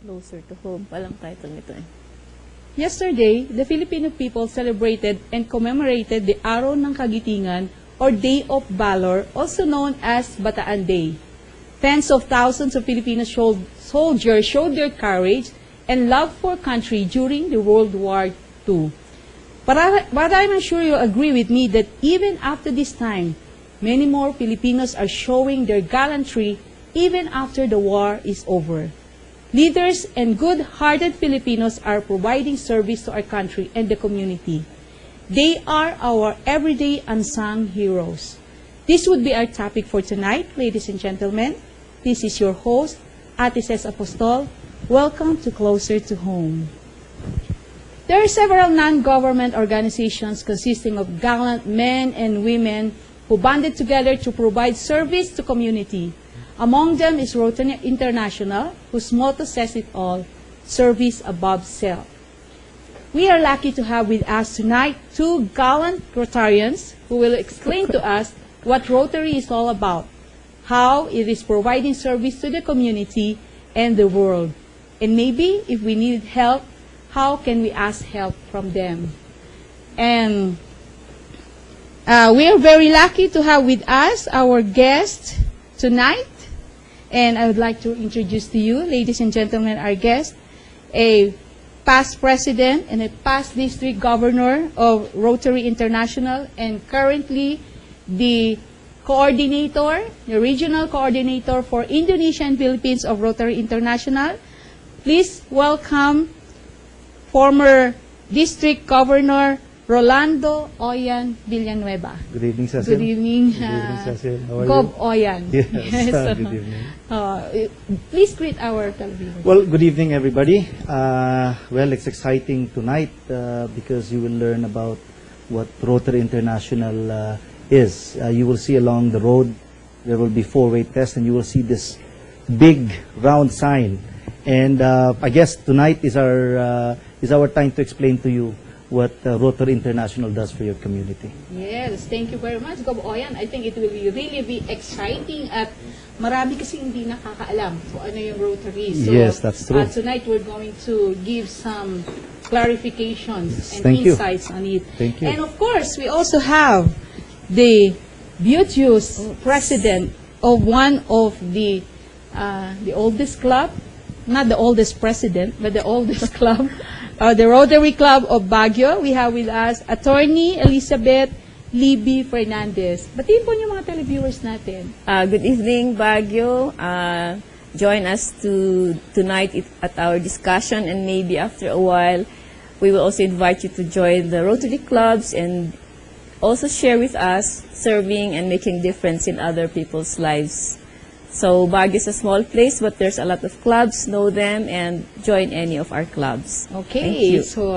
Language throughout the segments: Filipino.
Closer to home. Walang title nito eh. Yesterday, the Filipino people celebrated and commemorated the Araw ng Kagitingan or Day of Valor, also known as Bataan Day. Tens of thousands of Filipino soldiers showed their courage and love for country during the World War II. But I'm sure you'll agree with me that even after this time, many more Filipinos are showing their gallantry even after the war is over. Leaders and good-hearted Filipinos are providing service to our country and the community. They are our everyday unsung heroes. This would be our topic for tonight, ladies and gentlemen. This is your host, Ate Ces Apostol. Welcome to Closer to Home. There are several non-government organizations consisting of gallant men and women who banded together to provide service to community. Among them is Rotary International, whose motto says it all, service above self. We are lucky to have with us tonight two gallant Rotarians who will explain to us what Rotary is all about, how it is providing service to the community and the world, and maybe if we need help, how can we ask help from them. And we are very lucky to have with us our guest tonight. And I would like to introduce to you, ladies and gentlemen, our guest, a past president and a past district governor of Rotary International, and currently the coordinator, the regional coordinator for Indonesia and Philippines of Rotary International. Please welcome former district governor Rolando Oyan Villanueva. Good evening, Cecil. Good evening, Good evening, Cecil. How are Gob you? Oyan. Yes, good evening. Please greet our televiewers. Well, good evening, everybody. Well, it's exciting tonight because you will learn about what Rotary International is. You will see along the road, there will be four-way tests, and you will see this big round sign. And I guess tonight is our time to explain to you what Rotary International does for your community. Yes, thank you very much, Gob Oyan. I think it will really be exciting at marami kasi hindi nakakaalam kung ano yung Rotary. So, Yes, that's true. Tonight we're going to give some clarifications and Thank you. insights on it. Thank you. And of course, we also have the beauteous president of one of the oldest club, not the oldest president, but the oldest club, the Rotary Club of Baguio. We have with us Attorney Elizabeth Libby Fernandez. Batiin po niyo mga televiewers natin. Good evening, Baguio. Join us tonight at our discussion, and maybe after a while, we will also invite you to join the Rotary clubs and also share with us serving and making difference in other people's lives. So Baguio is a small place, but there's a lot of clubs. Know them and join any of our clubs. Okay, Thank you. so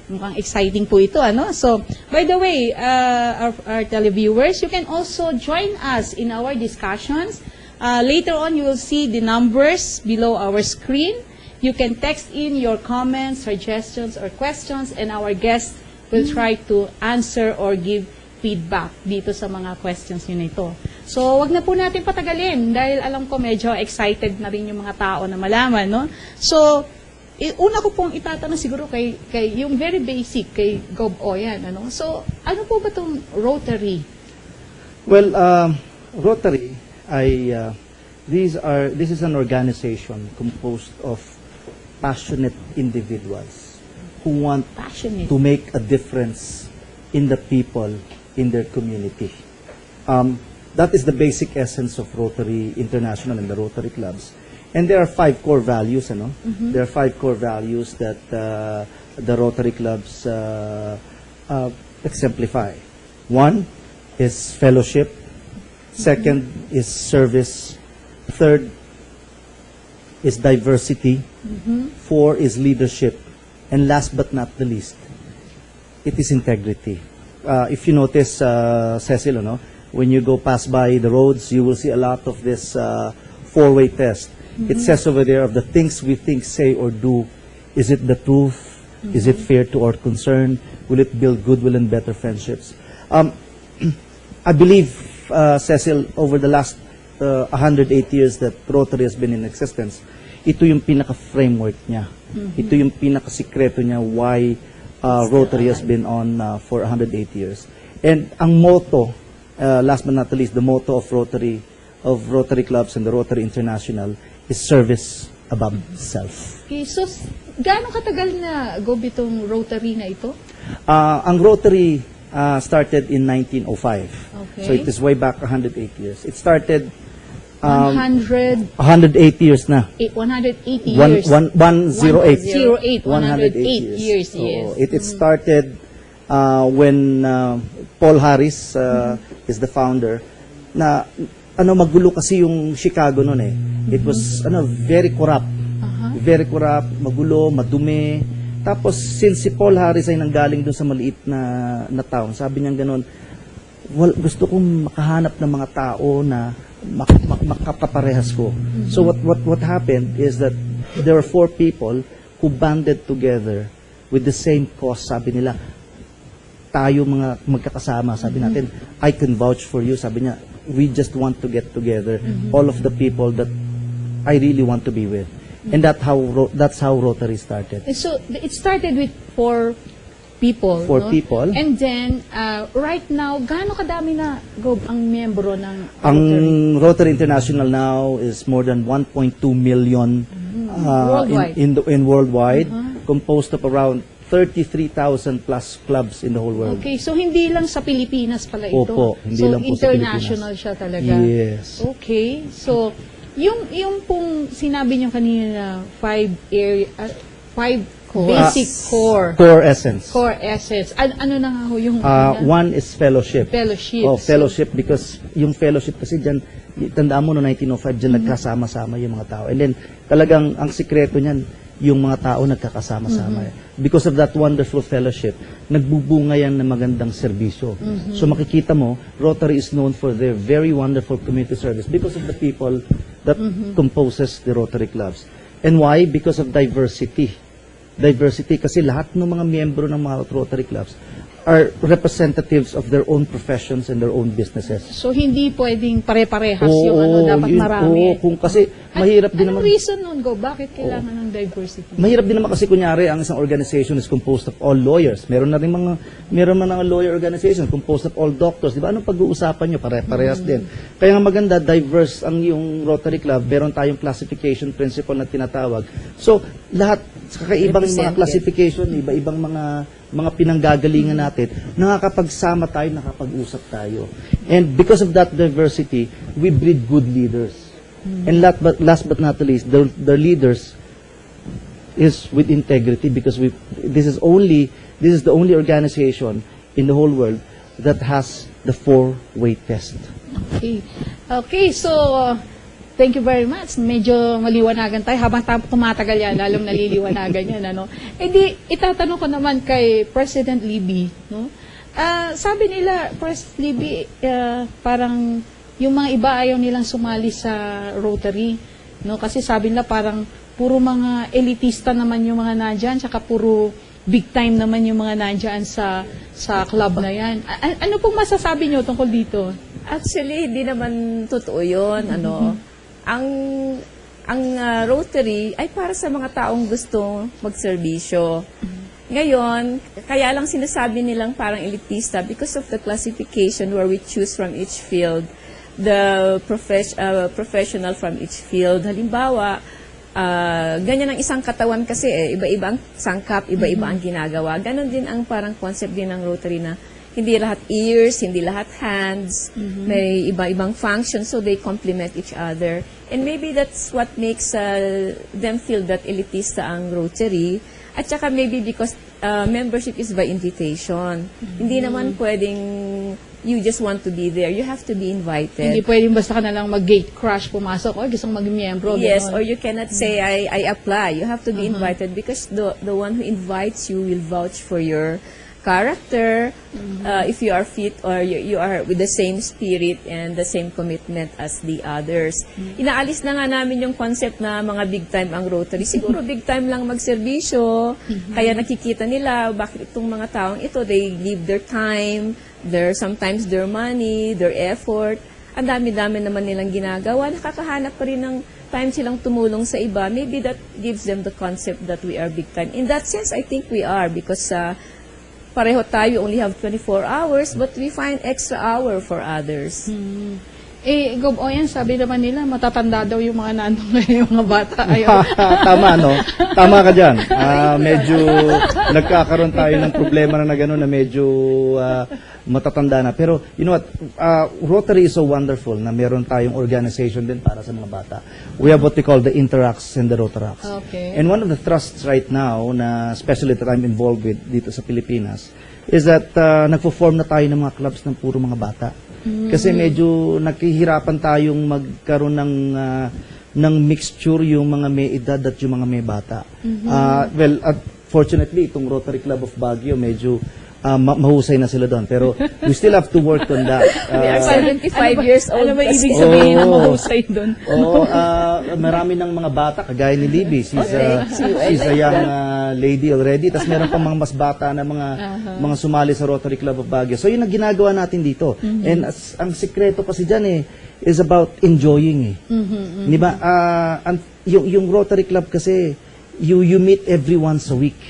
mukhang exciting po ito, ano? So, by the way, our televiewers, you can also join us in our discussions. Later on, you will see the numbers below our screen. You can text in your comments, suggestions, or questions, and our guests will try to answer or give feedback dito sa mga questions nyo nito. So, wag na po natin patagalin dahil alam ko medyo excited na rin yung mga tao na malaman, no? So, una ko pong itatanong siguro kay yung very basic, kay Gob Oyan, ano? So, ano po ba itong Rotary? Well, Rotary, this is an organization composed of passionate individuals who want to make a difference in the people in their community. That is the basic essence of Rotary International and the Rotary clubs. And there are 5 core values, ano? There are 5 core values that the Rotary clubs exemplify. One is fellowship. Second is service. Third is diversity. 4 is leadership. And last but not the least, it is integrity. If you notice, Cecil, no, when you go past by the roads, you will see a lot of this four-way test. It says over there of the things we think, say, or do. Is it the truth? Is it fair to our concern? Will it build goodwill and better friendships? I believe, Cecil, over the last 108 years that Rotary has been in existence, ito yung pinaka-framework niya. Ito yung pinaka-sikreto niya why Rotary has been on for 108 years. And ang motto, last but not the least, the motto of Rotary clubs and the Rotary International is service above self. Okay, so gaano katagal na go itong Rotary na ito? Ang Rotary started in 1905. Okay. So it is way back 108 years. It started 108 108 years na. years. 108. 108 years, So yes. it started when Paul Harris is the founder. Na magulo kasi yung Chicago noon eh. It was very corrupt. Very corrupt, magulo, madumi. Tapos since si Paul Harris ay nanggaling doon sa maliit na town, sabi niya ganoon, gusto kong makahanap ng mga tao na makapaparehas ko. So what happened is that there were 4 people who banded together with the same cause. Sabi nila, tayo mga magkakasama. Sabi natin, I can vouch for you. Sabi niya, we just want to get together. All of the people that I really want to be with. And that's how Rotary started. And so it started with 4 people. 4 people. And then, right now, gaano kadami na ang miyembro ng Ang Rotary? Rotary International now is more than 1.2 million Worldwide. in worldwide, composed of around 33,000 plus clubs in the whole world. Okay, so hindi lang sa Pilipinas pala ito. Opo, hindi so lang po sa international Pilipinas. siya talaga. Yes. Okay, so yung pong sinabi niyo kanina na 5 basic core Core essence. assets. Ano na nga ho yung One is fellowship. Fellowship. Oh, fellowship because yung fellowship kasi dyan, tandaan mo no 1905, dyan nagkasama-sama yung mga tao. And then talagang ang sikreto niyan, yung mga tao nagkakasama-sama. Because of that wonderful fellowship, nagbubunga yan ng magandang serbisyo. So makikita mo, Rotary is known for their very wonderful community service because of the people that composes the Rotary clubs. And why? Because of diversity. Diversity kasi lahat ng mga miyembro ng mga Rotary clubs are representatives of their own professions and their own businesses. So hindi pwedeng pare-parehas yung dapat marami. Kung kasi mahirap din Anong naman. reason nun, Go? Bakit kailangan ng diversity? Mahirap din naman kasi kunyari ang isang organization is composed of all lawyers. Meron man ng lawyer organization composed of all doctors. Di ba? Anong pag-uusapan nyo? Pare-parehas din. Kaya nga maganda, diverse ang yung Rotary Club. Meron tayong classification principle na tinatawag. So, lahat, kakaibang mga classification, iba-ibang mga pinanggagalingan natin, nakakapagsama tayo, nakapag-usap tayo. And because of that diversity, we breed good leaders. And last but not least, the leaders is with integrity because this is the only organization in the whole world that has the 4-way test. Okay, so thank you very much. Medyo maliwanagan tayo. Habang tumatagal yan, lalong naliliwanagan yan. Di, itatanong ko naman kay President Libby. No? Sabi nila, President Libby, parang yung mga iba ayaw nilang sumali sa Rotary. No? Kasi sabi nila parang puro mga elitista naman yung mga nandyan, tsaka puro big time naman yung mga nandyan sa club na yan. Ano pong masasabi nyo tungkol dito? Actually, hindi naman totoo yun. Ang Rotary ay para sa mga taong gusto magserbisyo. Ngayon, kaya lang sinasabi nilang parang elitista because of the classification where we choose from each field, the professional from each field. Halimbawa, ganyan ang isang katawan kasi iba-iba ang sangkap, iba-iba ang ginagawa. Ganon din ang parang concept din ng Rotary na hindi lahat ears, hindi lahat hands, may iba-ibang functions, so they complement each other. And maybe that's what makes them feel that elitista ang Rotary. At saka maybe because membership is by invitation. Hindi naman pwedeng you just want to be there. You have to be invited. Hindi pwedeng basta ka na lang mag-gate crash, pumasok, gusto kong mag-miyembro. Yes, ganon. or you cannot say, I apply. You have to be invited because the one who invites you will vouch for your character, if you are fit or you are with the same spirit and the same commitment as the others. Inaalis na nga namin yung concept na mga big time ang Rotary. Siguro big time lang magserbisyo, kaya nakikita nila bakit itong mga taong ito, they give their time, sometimes their money, their effort. Ang dami-dami naman nilang ginagawa. Nakakahanap pa rin ng time silang tumulong sa iba, maybe that gives them the concept that we are big time. In that sense, I think we are because pareho tayo only have 24 hours but we find extra hour for others. Gob Oyan, sabi naman nila, matatanda daw yung mga nanong ngayon, yung mga bata. Ayaw. Tama, no? Tama ka dyan. Medyo nagkakaroon tayo ng problema na gano'n na medyo matatanda na. Pero, you know what, Rotary is so wonderful na meron tayong organization din para sa mga bata. We have what we call the Interacts and the Rotaracts. Okay. And one of the thrusts right now, na especially that I'm involved with dito sa Pilipinas, is that nagpo-form na tayo ng mga clubs ng puro mga bata. Kasi medyo nakihirapan tayong magkaroon ng mixture yung mga may edad at yung mga may bata. Fortunately, itong Rotary Club of Baguio, medyo mahusay na sila doon. Pero we still have to work on that. We are 75 years old. Ano ba kasi. ibig sabihin ng mahusay doon? Marami ng mga bata, kagaya ni Libby. She's a young lady already. Tapos meron pang mga mas bata na mga sumali sa Rotary Club of Baguio. So yun ang ginagawa natin dito. And ang sikreto kasi dyan is about enjoying. Di ba? Yung Rotary Club kasi, you meet every once a week.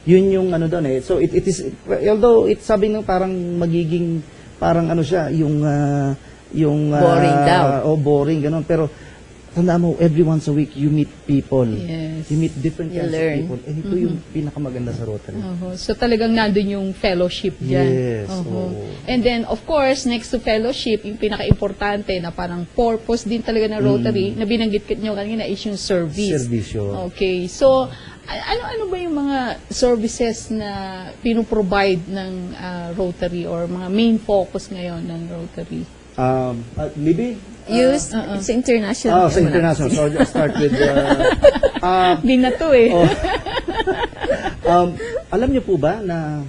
Yun yung ano doon So it is, although it's sabi nung parang magiging, parang ano siya, yung Boring daw. Boring, ganun. Pero, tanda mo, every once a week, you meet people. Yes. You meet different You kinds learn. of people. And ito yung pinakamaganda sa Rotary. So talagang nandun yung fellowship dyan. Yes. And then, of course, next to fellowship, yung pinaka-importante na parang purpose din talaga ng Rotary, na binanggit nyo kanina is yung service. Servisyo. Okay. So, ano ba yung mga services na pinoprovide ng Rotary or mga main focus ngayon ng Rotary? Libby? It's international. Sa international. So I'll just start with... Di na to alam niyo po ba na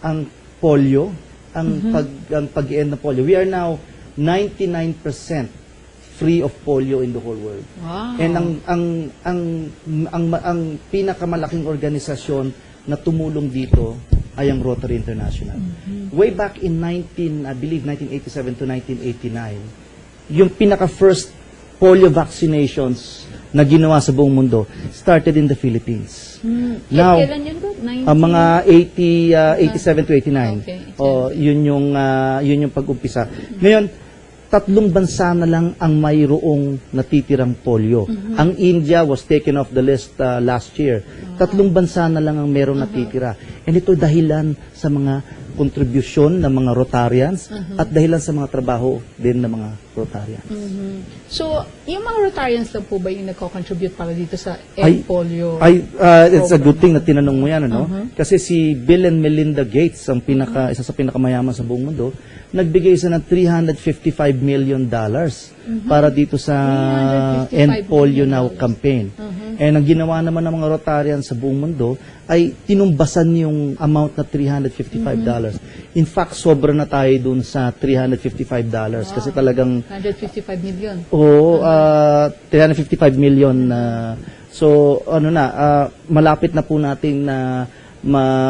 ang polio, ang pag-end ng polio, we are now 99% free of polio in the whole world. Wow. And ang pinakamalaking organisasyon na tumulong dito ay ang Rotary International. Way back in 1987 to 1989, yung pinaka-first polio vaccinations na ginawa sa buong mundo started in the Philippines. Now, kailan yun po? mga 87 to 89. Okay. Yun yung pag-umpisa. Ngayon, 3 bansa na lang ang mayroong natitirang polio. Ang India was taken off the list last year. 3 bansa na lang ang mayroong natitira. And ito dahilan sa mga kontribusyon ng mga Rotarians at dahilan sa mga trabaho din ng mga Rotarians. So, yung mga Rotarians lang po ba yung nagko-contribute para dito sa end polio? It's a good thing na tinanong mo yan, ano? Kasi si Bill and Melinda Gates, isa sa pinakamayaman sa buong mundo, nagbigay siya ng $355 million para dito sa End Polio Now campaign. And ang ginawa naman ng mga Rotarians sa buong mundo ay tinumbasan yung amount na $355. In fact, sobra na tayo dun sa $355 kasi talagang 155 million. $355 million. Malapit na po natin na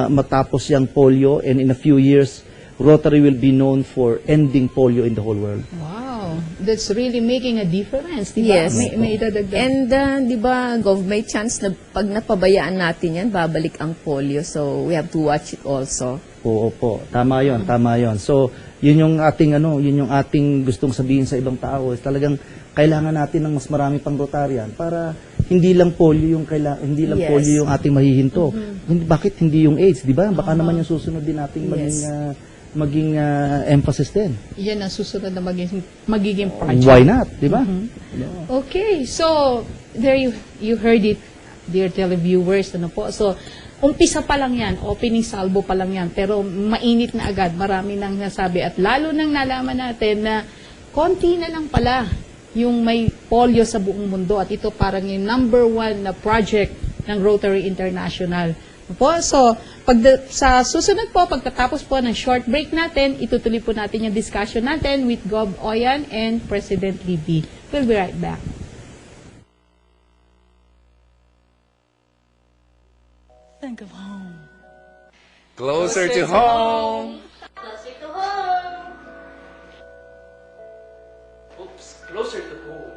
matapos yung polio, and in a few years, Rotary will be known for ending polio in the whole world. Wow, that's really making a difference, di ba? Yes. May idadagdag. And di ba, Gov, may chance na pag napabayaan natin yan, babalik ang polio. So, we have to watch it also. Oo po, tama 'yon, tama 'yon. So, yun yung ating gustong sabihin sa ibang tao, is talagang kailangan natin ng mas marami pang Rotarian para hindi lang polio yung Yes. polio yung ating mahihinto. Bakit hindi yung AIDS, di ba? Baka naman yung susunod din nating maging emphasis din. Yan ang susunod na magiging project. Why not, di ba? Okay, so there you heard it, dear televiewers, ano po. So, umpisa pa lang yan, opening salvo pa lang yan, pero mainit na agad, marami nang nasabi at lalo nang nalaman natin na konti na lang pala yung may polio sa buong mundo at ito parang yung #1 na project ng Rotary International. Po, so, sa susunod po, pagkatapos po ng short break natin, itutuloy po natin yung discussion natin with Gov Oyan and President Libby. We'll be right back. Think of home. Closer to home. Closer to home. Oops, closer to home.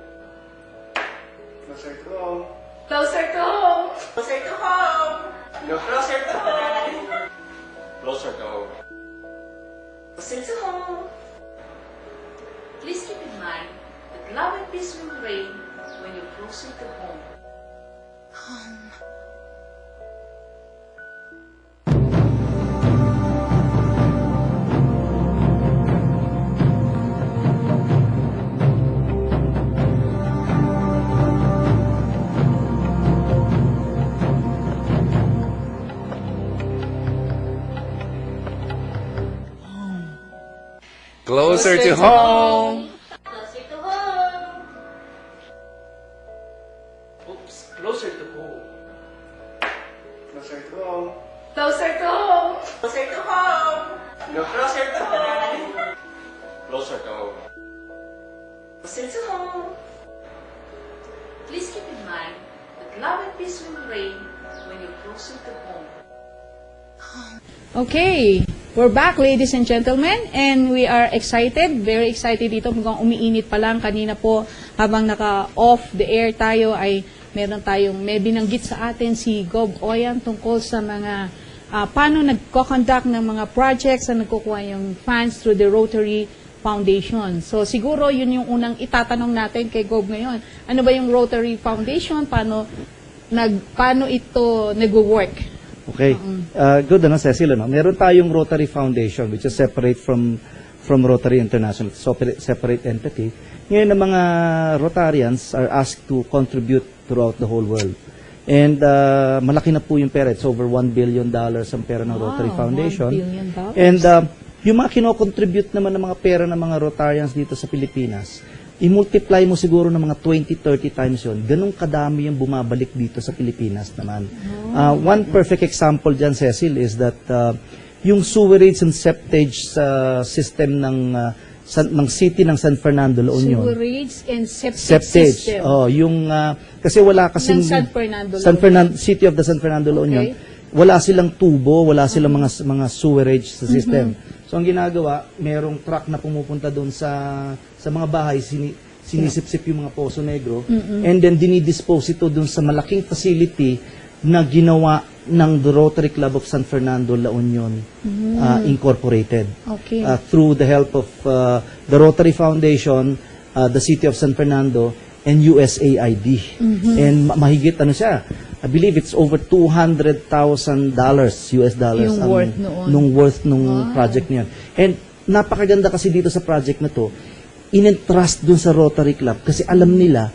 Closer to home. Closer to home. Closer to home. Closer to home. Please keep in mind that love and peace will reign when you're closer to home. Home. Closer to home. Closer to home. Oops. Closer to home. Closer to home. Closer to home. Closer to home. Closer to home. Closer to home. Closer to home. Please keep in mind that love and peace will reign when you're closer to home. Okay, we're back ladies and gentlemen and we are excited, very excited dito. Mukhang umiinit pa lang kanina po habang naka-off the air tayo ay may binanggit sa atin si Gob Oyan tungkol sa mga paano nagko-conduct ng mga projects na nagkukuha yung funds through the Rotary Foundation. So siguro yun yung unang itatanong natin kay Gob ngayon. Ano ba yung Rotary Foundation? Paano ito nagwo-work? Okay. Good, Cecil. Meron tayong Rotary Foundation which is separate from Rotary International, separate entity. Ngayon, ang mga Rotarians are asked to contribute throughout the whole world. And malaki na po yung pera. It's over $1 billion ang pera ng Rotary Foundation. $1 billion. And yung mga kino-contribute naman ng mga pera ng mga Rotarians dito sa Pilipinas, i-multiply mo siguro ng mga 20-30 times yun. Ganun kadami yung bumabalik dito sa Pilipinas naman. One perfect example dyan, Cecil, is that yung sewerage and septage system ng city ng San Fernando, La Union. Sewerage and septage system. Kasi wala kasing... Ng San Fernando, City of the San Fernando, La Union. Okay. Wala silang tubo, wala silang mga sewerage sa system. So ang ginagawa, merong truck na pumupunta doon sa mga bahay, sinisip-sip yung mga poso negro, and then dinidispose ito doon sa malaking facility na ginawa ng the Rotary Club of San Fernando, La Union, Incorporated. Okay. Through the help of the Rotary Foundation, the City of San Fernando, and USAID. And mahigit siya, I believe it's over $200,000 US dollars Yung worth noon. nung worth nung project niyan. And napakaganda kasi dito sa project na to, in-entrust dun sa Rotary Club kasi alam nila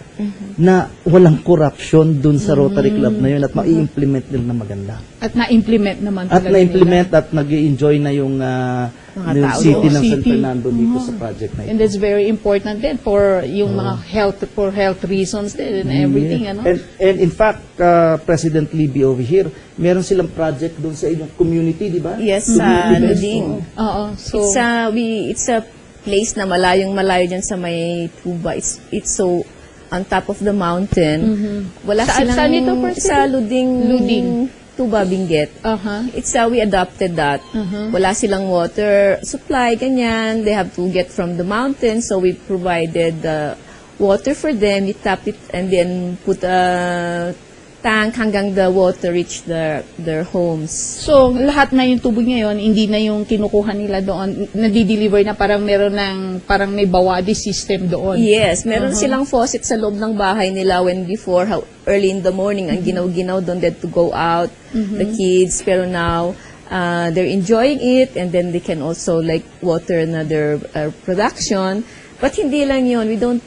na walang corruption dun sa Rotary Club na yun at mai-implement nila na maganda. At na-implement naman At talaga na-implement nila. at nag-enjoy na yung tao city doon. ng San City. Fernando dito sa project na ito. And that's very important din for yung mga health reasons din and everything, Yeah. ano? And in fact, President Libby over here, meron silang project doon sa inyong community, di ba? Yes, sa Libby, Luding. Oo. So, It's a place na malayo dyan sa may tuba. It's so on top of the mountain. Wala silang Saan ito, sa Luding. Tuba, Benguet. We adopted that. Wala silang water supply, ganyan. They have to get from the mountain, so we provided water for them. We tap it and then put a tank hanggang the water reach their homes. so lahat na yung tubig ngayon, hindi na yung kinukuha nila doon, nadi-deliver na parang may bawadi system doon. Yes, meron silang faucet sa loob ng bahay nila when before, early in the morning, ang ginaw-ginaw doon, they had to go out, the kids, pero now, they're enjoying it and then they can also like water another production. But hindi lang yun, we don't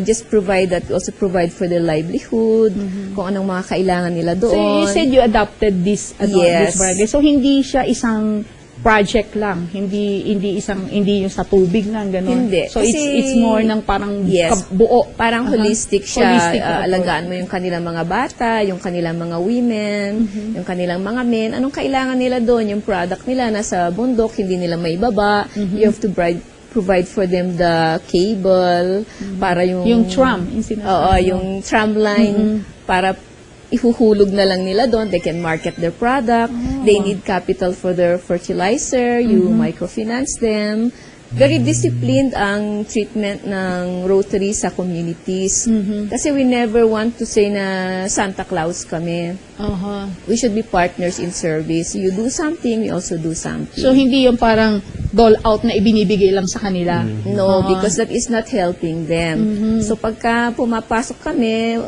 just provide that, we also provide for their livelihood, kung anong mga kailangan nila doon. So you said you adopted this Yes. barangay. So hindi siya isang project lang, hindi yung sa tubig lang gano'n. Hindi. So Kasi, it's more ng parang yes, buo. parang holistic siya. Holistic approach. Alagaan mo yung kanilang mga bata, yung kanilang mga women, yung kanilang mga men. Anong kailangan nila doon? Yung product nila nasa bundok, hindi nila maibaba. You have to provide for them the cable para yung tram, yung sinasabi Oo, mo. yung tram line para ihuhulog na lang nila doon. They can market their product. They need capital for their fertilizer. You microfinance them. very disciplined ang treatment ng Rotary sa communities. Kasi we never want to say na Santa Claus kami. We should be partners in service. You do something, we also do something. So, hindi yung parang dole out na ibinibigay lang sa kanila. No, because that is not helping them. So pagka pumapasok kami,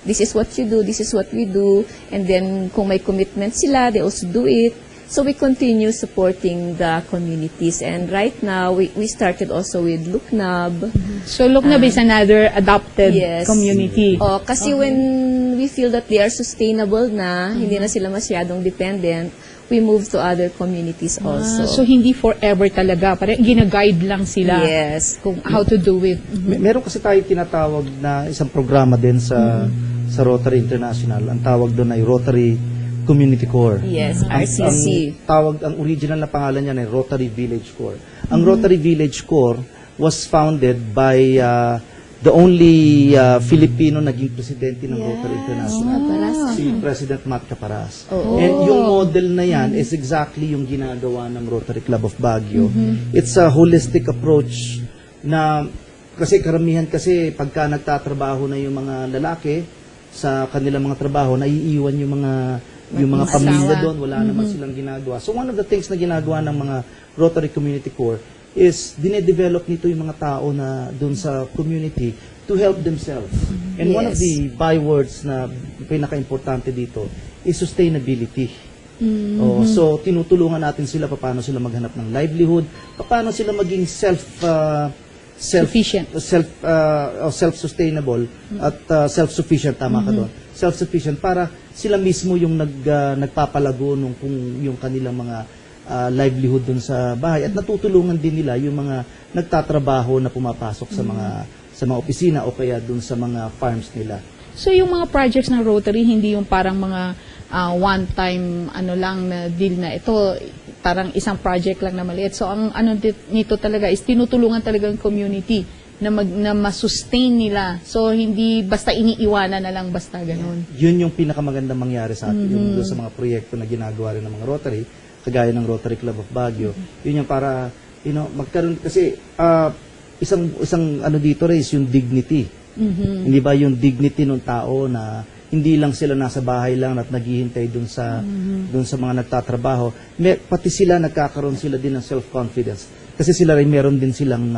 this is what you do, this is what we do, and then kung may commitment sila, they also do it. So we continue supporting the communities. And right now, we started also with Luknab. So, Luknab is another adopted Yes. community. Kasi when we feel that they are sustainable na, hindi na sila masyadong dependent, we move to other communities also. So, hindi forever talaga. Parang gina-guide lang sila Yes. kung how to do it. Meron kasi tayo tinatawag na isang programa din sa Rotary International. Ang tawag doon ay Rotary Community Corps. Yes, RCC. Ang original na pangalan niya ay Rotary Village Corps. Ang Rotary Village Corps was founded by the only Filipino naging presidente ng Rotary International. Si President Matt Caparas. And yung model na yan is exactly yung ginagawa ng Rotary Club of Baguio. It's a holistic approach na kasi karamihan kasi pagka nagtatrabaho na yung mga lalaki sa kanilang mga trabaho, naiiwan yung mga pamilya doon, wala naman silang ginagawa. So one of the things na ginagawa ng mga Rotary Community Corps is dinedevelop nito yung mga tao na doon sa community to help themselves. And one of the bywords na pinaka-importante dito is sustainability. So tinutulungan natin sila paano sila maghanap ng livelihood, paano sila maging Sufficient. self-sustainable at self-sufficient, tama ka doon. Self-sufficient para sila mismo yung nagpapalago nung kung yung kanilang mga livelihood dun sa bahay at natutulungan din nila yung mga nagtatrabaho na pumapasok sa mga opisina o kaya dun sa mga farms nila. So, yung mga projects ng Rotary, hindi yung parang mga one-time lang na deal na ito, parang isang project lang na maliit. So, ang nito talaga is tinutulungan talaga yung community na masustain nila. So, hindi basta iniiwanan na lang basta ganun. Yun yung pinakamagandang mangyari sa atin, yung doon sa mga proyekto na ginagawa rin ng mga Rotary, kagaya ng Rotary Club of Baguio. Yun yung para, magkaroon, kasi isang dito rin is yung dignity. Hindi ba yung dignity ng tao na hindi lang sila nasa bahay lang at naghihintay dun sa mga nagtatrabaho. Pati sila nagkakaroon sila din ng self-confidence. Kasi sila rin meron din silang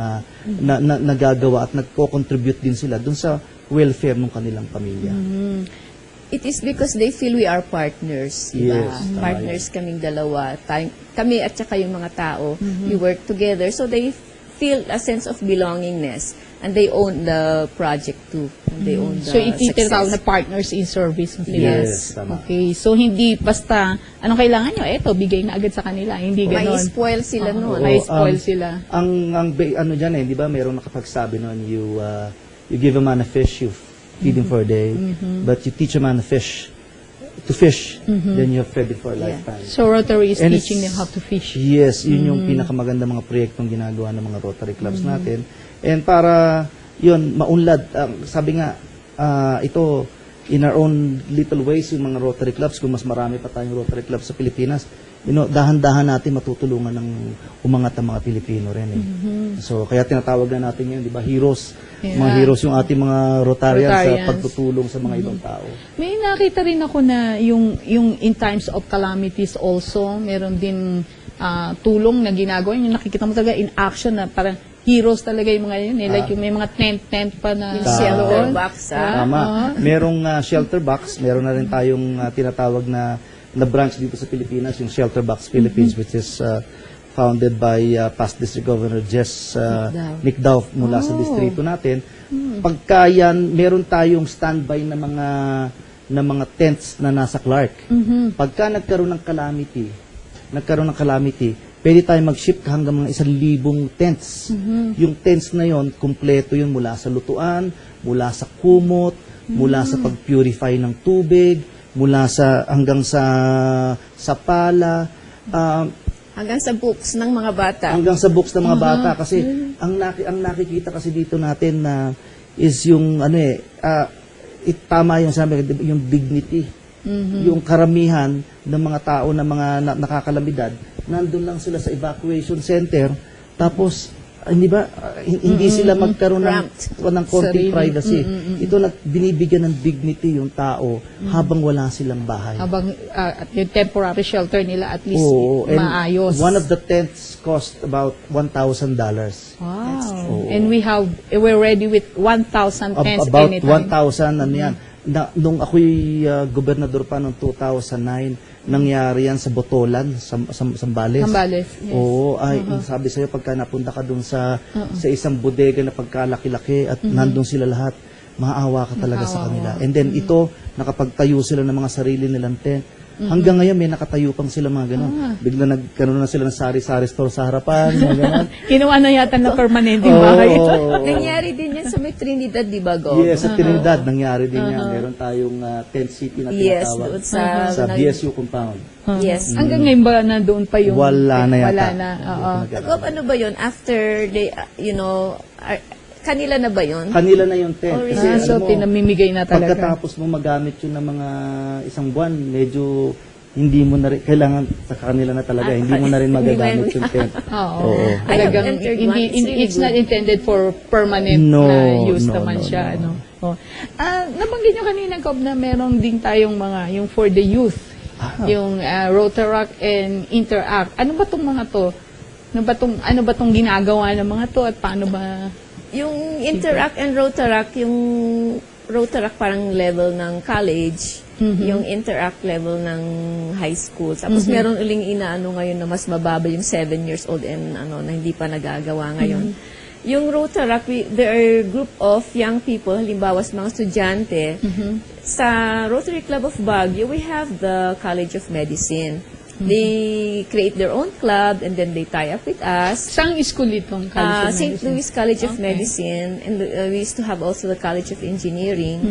nagagawa at nagko-contribute din sila dun sa welfare ng kanilang pamilya. It is because they feel we are partners. Diba? Yes, tama Partners kaming dalawa. Kami at saka yung mga tao, we work together. So they feel a sense of belongingness. And they own the project too. And they own the So, ititiraw na success. partners in service. Yes, tama. Okay. So, hindi basta, anong kailangan nyo? Eto, bigay na agad sa kanila. Hindi May ganon. spoil sila noon. May spoil sila. Ang dyan di ba, mayroong nakapagsabi noon, you give a man a fish, you feed him for a day, but you teach a man a fish to fish, then you have fed it for a lifetime. So, Rotary is And teaching them it's- how to fish. Yes, yun yung pinakamaganda mga proyektong ginagawa ng mga Rotary clubs natin. And para yun, maunlad, sabi nga, ito, in our own little ways, yung mga Rotary clubs, kung mas marami pa tayong Rotary clubs sa Pilipinas, dahan-dahan natin matutulungan ng umangat ang mga Pilipino rin. So, kaya tinatawag na natin yun, di ba, heroes. Mga heroes yung ating mga Rotarians sa Rotarians. pagtutulong sa mga ibang tao. May nakita rin ako na yung in times of calamities also, meron din tulong na ginagawa. Yung nakikita mo talaga in action na parang heroes talaga yung mga yun. Like yung may mga tent pa na Yung shelter doon. box, Tama. Merong shelter box, meron na rin tayong tinatawag na branch dito sa Pilipinas, yung Shelter Box Philippines, which is founded by past District Governor Jess Nick Daw mula sa distrito natin. Pagka yan, meron tayong standby na mga tents na nasa Clark. Pagka nagkaroon ng calamity, pwede tayo mag-ship hanggang mga 1,000 tents. Yung tents na yon, kumpleto yun mula sa lutuan, mula sa kumot, mula sa pag-purify ng tubig, mula hanggang sa pala, Hanggang sa books ng mga bata. hanggang sa books ng mga bata. Kasi ang nakikita kasi dito natin na is yung tama yung sabi, yung dignity. Yung karamihan ng mga tao na mga nakakalamidad, nandun lang sila sa evacuation center Tapos, hindi ba, hindi sila magkaroon ng konting Sarili. privacy. Ito binibigyan ng dignity yung tao habang wala silang bahay. Habang yung temporary shelter nila at least Oo, and maayos. one of the tents cost about $1,000. Wow. And we're ready with 1,000 tents About anytime. 1,000, ano yan. Nung ako'y gobernador pa noong 2009, nangyari yan sa Botolan, sa Zambales. Zambales, yes. Oo, sabi sa'yo, pagka napunta ka dun sa isang bodega na pagkalaki-laki at nandun sila lahat, maawa ka talaga sa kanila. And then ito, nakapagtayo sila ng mga sarili nilang tent. Hanggang ngayon, may nakatayo pang sila mga gano'n. Bigla nagkaroon na sila ng sari-sari store sa harapan, mga gano'n. Kinuha na yata na permanenteng bahay ito. Nangyari din yan sa may Trinidad, di ba, Go? Yes, sa Trinidad, nangyari din yan. Meron tayong tent city na Yes, tinatawag doon sa BSU compound. Yes. Hanggang ngayon ba nandoon pa yung... Wala na yata. Wala na, oo. Gob, ano ba yun? After they, kanila na ba yun? Kanila na yung tent. Oh, really? Kasi, So, alam mo, pinamimigay na talaga. pagkatapos mo magamit yun ng mga isang buwan, medyo hindi mo na rin, kailangan sa kanila na talaga, hindi mo na rin magagamit yung tent. Oo. I have Talagang entered one. It's really it's not intended for permanent No, na use no, naman no, siya. no. Ano? Oh. Nabanggit nyo kanina, Cob, na meron din tayong mga, yung for the youth, yung Rotaract and Interact. Ano ba tong mga to? Ano ba tong ginagawa ng mga to at paano ba? Yung Interact and Rotaract, yung Rotaract parang level ng college, yung Interact level ng high school. Tapos meron uling inaano ngayon na mas mababa yung 7 years old and na hindi pa nagagawa ngayon. Yung Rotaract, there are group of young people, halimbawa sa mga estudyante. Sa Rotary Club of Baguio, we have the College of Medicine. They create their own club and then they tie up with us. Saan school itong College of St. Medicine? Louis College of Okay. Medicine, and we used to have also the College of Engineering.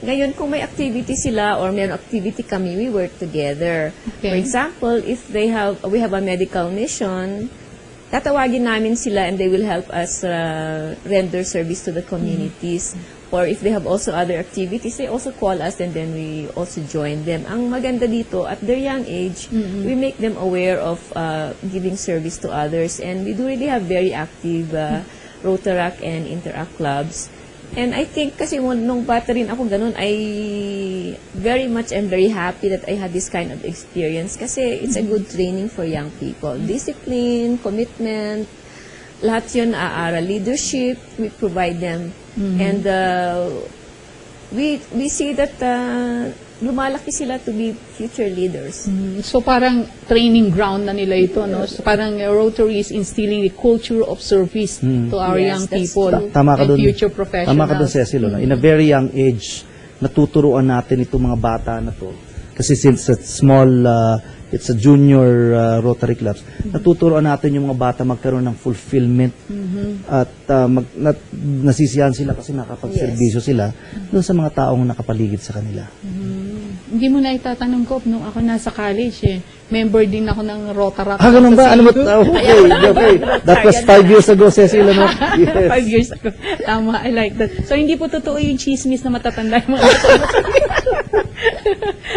Ngayon, kung may activity sila or may activity kami, we work together. Okay. For example, if we have a medical mission, tatawagin namin sila and they will help us render service to the communities. Or if they have also other activities, they also call us and then we also join them. Ang maganda dito, at their young age, we make them aware of giving service to others. And we do really have very active Rotaract and Interact clubs. And I think kasi nung bata rin ako ganun, I'm very happy that I had this kind of experience kasi it's a good training for young people. Discipline, commitment, lahat yun aaral. Leadership, we provide them. And we see that lumalaki sila to be future leaders. So parang training ground na nila ito, no? So parang Rotary is instilling the culture of service to our Yes, young that's people Tama ka and dun. future professionals. Tama ka dun, Cecil. No? In a very young age, natuturuan natin itong mga bata na to. Kasi since it's a junior Rotary clubs, natuturuan natin yung mga bata magkaroon ng fulfillment at nasisiyahan sila kasi nakapagserbisyo sila doon sa mga taong nakapaligid sa kanila. Hindi mo na itatanong ko, nung ako nasa college, member din ako ng Rotaract. Ganun ba? Ano ba? Okay. That was 5 years ago, Cecil. Ano? Yes. 5 years ago. Tama, I like that. So, hindi po totoo yung chismis na matatanda yung mga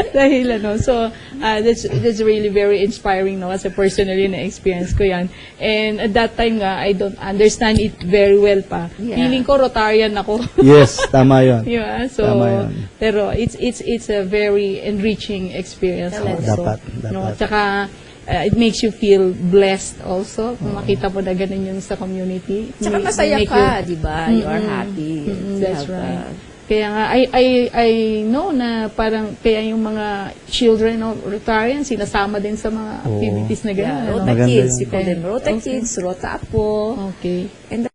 dahil so that's really very inspiring, no, kasi personally na-experience ko yan. And at that time nga, I don't understand it very well pa. Yeah. Feeling ko Rotarian ako. Yes, tama yun. Yeah, so, Tama yun. pero it's a very enriching experience also. Dapat. No? Tsaka, it makes you feel blessed also. Kung makita mo na ganun yun sa community. Tsaka masaya Make ka, di ba? You are happy. to That's have, right. Kaya nga, I know na parang, kaya yung mga children of Rotarians, sinasama din sa mga activities na gano'n. Yeah, ano? Rota Maganda Kids. yun. We call them Rota Kids, Rota Apo. Okay. And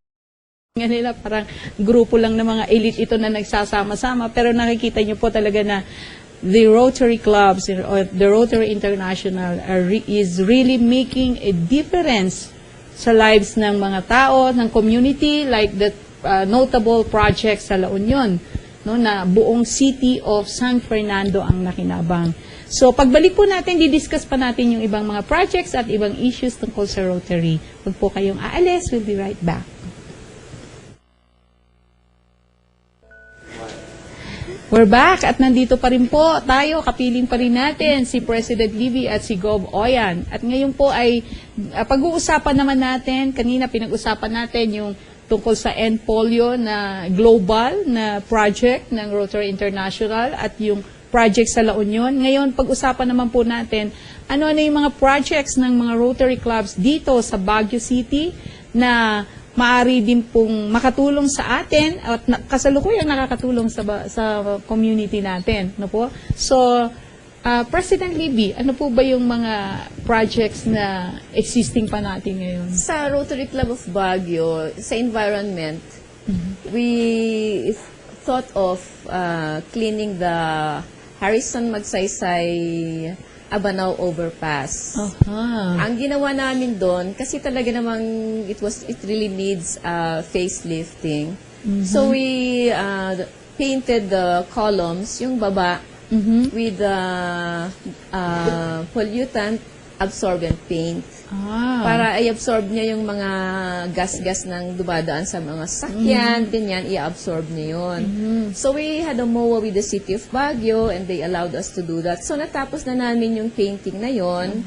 Nga nila, parang grupo lang ng mga elite ito na nagsasama-sama, pero nakikita nyo po talaga na the Rotary clubs or the Rotary International is really making a difference sa lives ng mga tao, ng community, like the notable project sa La Union, no, na buong city of San Fernando ang nakinabang. So, pagbalik po natin, didiscuss pa natin yung ibang mga projects at ibang issues tungkol sa Rotary. Huwag po kayong aalis, we'll be right back. We're back at nandito pa rin po tayo, kapiling pa rin natin si President Libby at si Gov. Oyan. At ngayon po ay pag-uusapan naman natin, kanina pinag-usapan natin yung tungkol sa End Polio na global na project ng Rotary International at yung project sa La Union. Ngayon, pag-usapan naman po natin ano-ano yung mga projects ng mga Rotary clubs dito sa Baguio City na maaari din pong makatulong sa atin at kasalukuyang nakakatulong sa community natin, no po? So, President Libby, ano po ba yung mga projects na existing pa natin ngayon? Sa Rotary Club of Baguio, sa environment, we thought of cleaning the Harrison Magsaysay Abanao Overpass. Ang ginawa namin doon, kasi talaga namang it really needs facelifting. So we painted the columns, yung baba, with pollutant absorbent paint. Para i-absorb niya yung mga gas-gas ng dumadaan sa mga sakyan, ganyan, i-absorb niya yun. So we had a MOA with the City of Baguio and they allowed us to do that. So natapos na namin yung painting na yun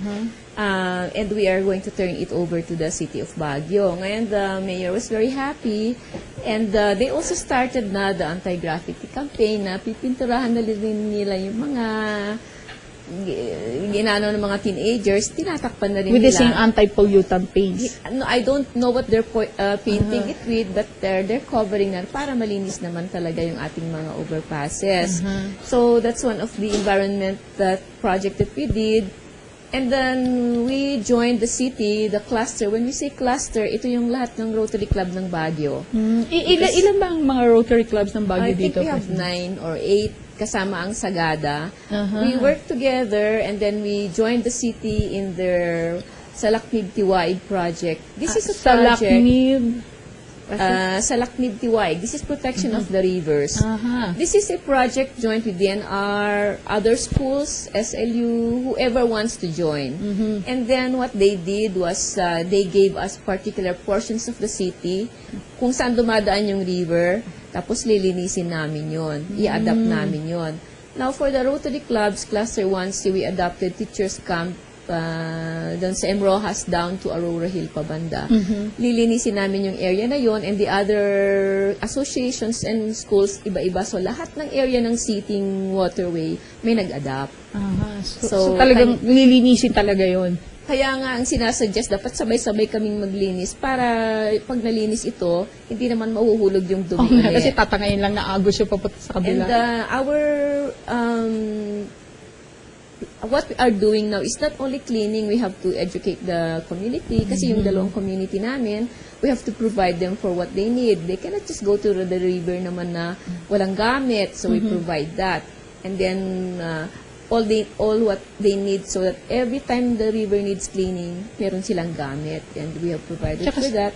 and we are going to turn it over to the City of Baguio. Ngayon, the mayor was very happy and they also started na the anti-graffiti campaign na pipinturahan na rin nila yung mga ginano ng mga teenagers, tinatakpan na rin With nila. the same anti-pollutant paints. No, I don't know what they're painting it with, but they're covering na para malinis naman talaga yung ating mga overpasses. So that's one of the environment project that we did. And then we joined the city, the cluster. When we say cluster, ito yung lahat ng Rotary Club ng Baguio. Ilan ba ang mga Rotary clubs ng Baguio I think dito? we have 9 or 8 kasama ang Sagada. We worked together and then we joined the city in their Salaknib Tiwaig project. This is a project. Salaknib Tiwaig. This is protection of the rivers. This is a project joined with DNR, other schools, SLU, whoever wants to join. And then what they did was they gave us particular portions of the city kung saan dumadaan yung river. Tapos lilinisin namin yon, i-adapt namin yon. Now, for the Rotary Clubs, Cluster 1C, we adopted teachers camp doon sa M. Rojas down to Aurora Hill pabanda. Lilinisin namin yung area na yon and the other associations and schools, iba-iba. So, lahat ng area ng seating waterway may nag-adapt. So talagang lilinisin talaga yon. Kaya nga, ang sinasuggest, dapat sabay-sabay kaming maglinis para pag nalinis ito, hindi naman mahuhulog yung dumi ulit. Kasi tatangayin lang na agos yung papunta sa kabila. And what we are doing now is not only cleaning, we have to educate the community. Kasi yung dalawang community namin, we have to provide them for what they need. They cannot just go to the river naman na walang gamit. So we provide that. And then, all what they need so that every time the river needs cleaning, meron silang gamit and we have provided for that.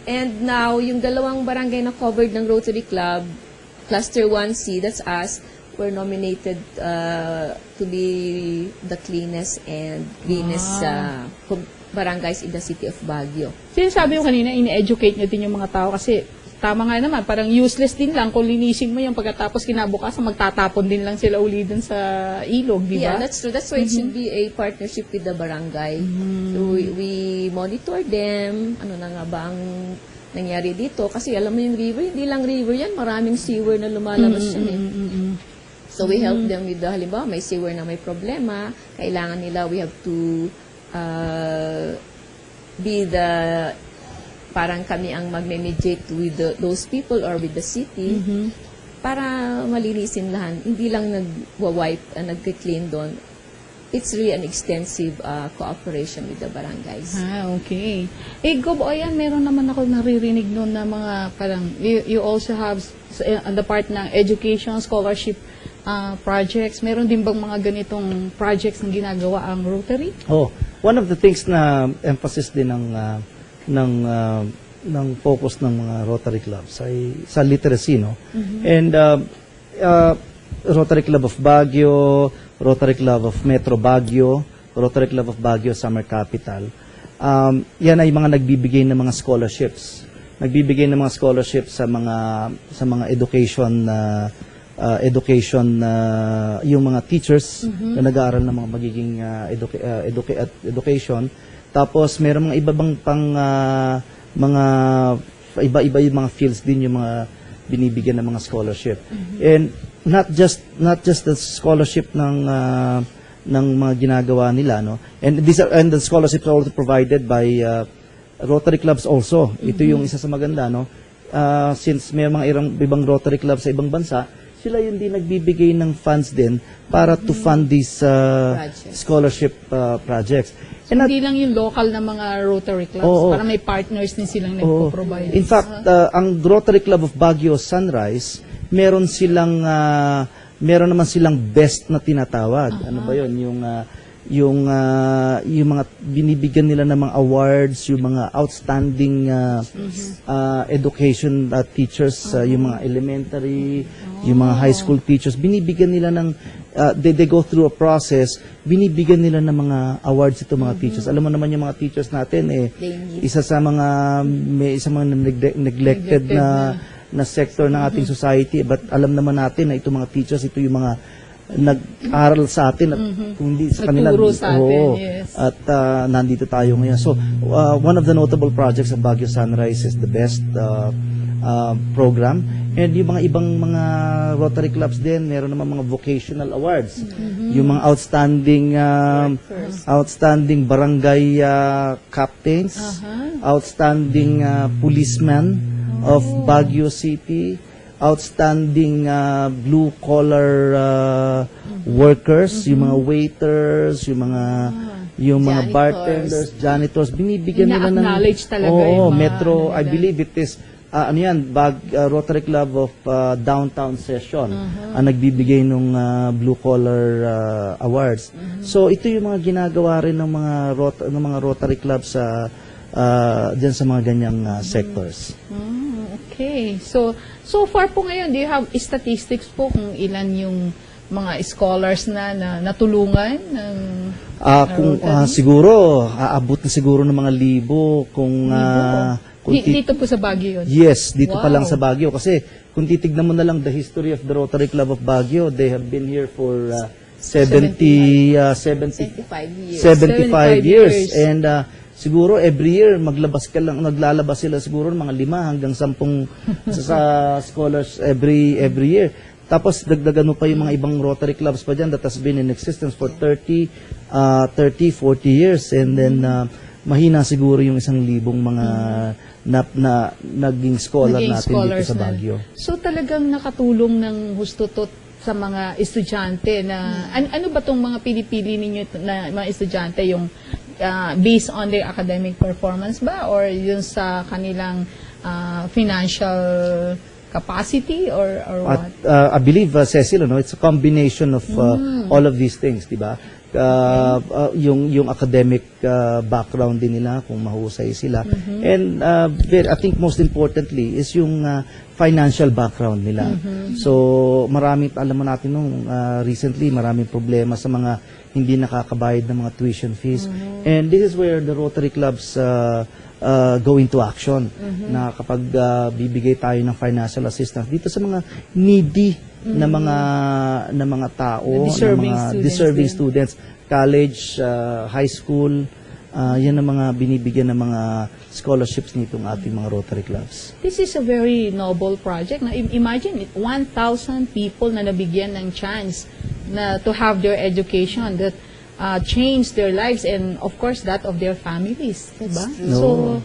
And now, yung dalawang barangay na covered ng Rotary Club, Cluster 1C, that's us, we're nominated to be the cleanest and greenest barangays in the city of Baguio. Sinasabi mo kanina, ini-educate nyo din yung mga tao kasi tama nga naman, parang useless din lang kung linisin mo yung pagkatapos kinabukasan, magtatapon din lang sila uli dun sa ilog, di ba? Yeah, that's true. That's why it should be a partnership with the barangay. So we monitor them, ano na nga ba ang nangyari dito. Kasi alam mo yung river, hindi lang river yan, maraming sewer na lumalabas yan eh. So we help them with the, halimbawa, may sewer na may problema, kailangan nila, we have to be the parang kami ang magme-mediate with those people or with the city para malinisin lahat. Hindi lang nag-wipe, nag-clean doon. It's really an extensive cooperation with the barangays. Okay. Gov, ayan, meron naman ako naririnig noon na mga parang, you also have on the part ng education, scholarship projects. Meron din bang mga ganitong projects na ginagawa ang Rotary? One of the things na emphasis din ng focus ng mga Rotary clubs ay sa literacy, no? And Rotary Club of Baguio, Rotary Club of Metro Baguio, Rotary Club of Baguio Summer Capital. Yan ay mga nagbibigay ng mga scholarships. Nagbibigay ng mga scholarships sa mga education education, yung mga teachers na nag-aaral ng mga magiging education. Tapos meron mga ibang pang mga iba-iba yung mga fields din yung mga binibigyan ng mga scholarship. And not just the scholarship ng mga ginagawa nila, no. And the scholarships are also provided by Rotary clubs also. Ito yung isa sa maganda, no. Since may mga ibang Rotary clubs sa ibang bansa, sila yung din nagbibigay ng funds din para to fund these scholarship projects. And Hindi lang yung local na mga Rotary clubs, Oo. para may partners din silang Oo. nagpo-provide. In fact, ang Rotary Club of Baguio Sunrise, meron naman silang best na tinatawag. Ano ba 'yon? Yung mga binibigyan nila ng mga awards, yung mga outstanding education teachers, yung mga elementary, yung mga high school teachers, binibigyan nila ng they go through a process, binibigyan nila ng mga awards ito mga teachers. Alam mo naman yung mga teachers natin isa sa mga neglected na sector ng ating society, but alam naman natin na itong mga teachers, ito yung mga nag-aral sa atin at kung hindi sa kanila Nagturo sa atin, yes. at nandito tayo ngayon. So one of the notable projects of Baguio Sunrise is the best program, and yung mga ibang mga Rotary clubs din, meron naman mga vocational awards, yung mga outstanding barangay captains, outstanding policemen of Baguio City, outstanding blue-collar workers, yung mga waiters, yung mga Janitors. bartenders, janitors, binibigyan nila ng Ina-acknowledge talaga yung mga Metro, ano I nila. believe it is Rotary Club of Downtown Session ang nagbibigay ng blue-collar awards. So ito yung mga ginagawa rin ng mga Rotary clubs diyan sa mga ganyang sectors. Okay. So far po ngayon, do you have statistics po kung ilan yung mga scholars na natulungan ng Kung Rotary? siguro aabot na siguro ng mga libo kung Dito po sa Baguio yun? Yes, dito pa Wow. lang sa Baguio. Kasi kung titignan mo na lang the history of the Rotary Club of Baguio, they have been here for 75 years. 75 years. years. And siguro every year naglalabas sila siguro ng mga 5 hanggang 10 sa scholars every year. Tapos dagdagan mo pa yung mga ibang Rotary clubs pa dyan that has been in existence for 30, 40 years. And then mahina siguro yung 1,000 mga naging scholar natin dito sa Baguio. So talagang nakatulong ng husto-tot sa mga estudyante na ano ba tong mga pinipili ninyo na mga estudyante, yung based on their academic performance ba or yung sa kanilang financial capacity or what? I believe, Cecil, it's a combination of all of these things, di ba? Yung academic background din nila, kung mahusay sila. And I think most importantly is yung financial background nila. So, alam mo natin recently, maraming problema sa mga hindi nakakabayad ng mga tuition fees. And this is where the Rotary clubs go into action, na kapag bibigay tayo ng financial assistance dito sa mga needy na mga tao, deserving students, college, high school, yan ang mga binibigyan ng mga scholarships nitong ating mga Rotary clubs. This is a very noble project. Na imagine 1,000 people na nabigyan ng chance na to have their education that change their lives and of course that of their families, diba? So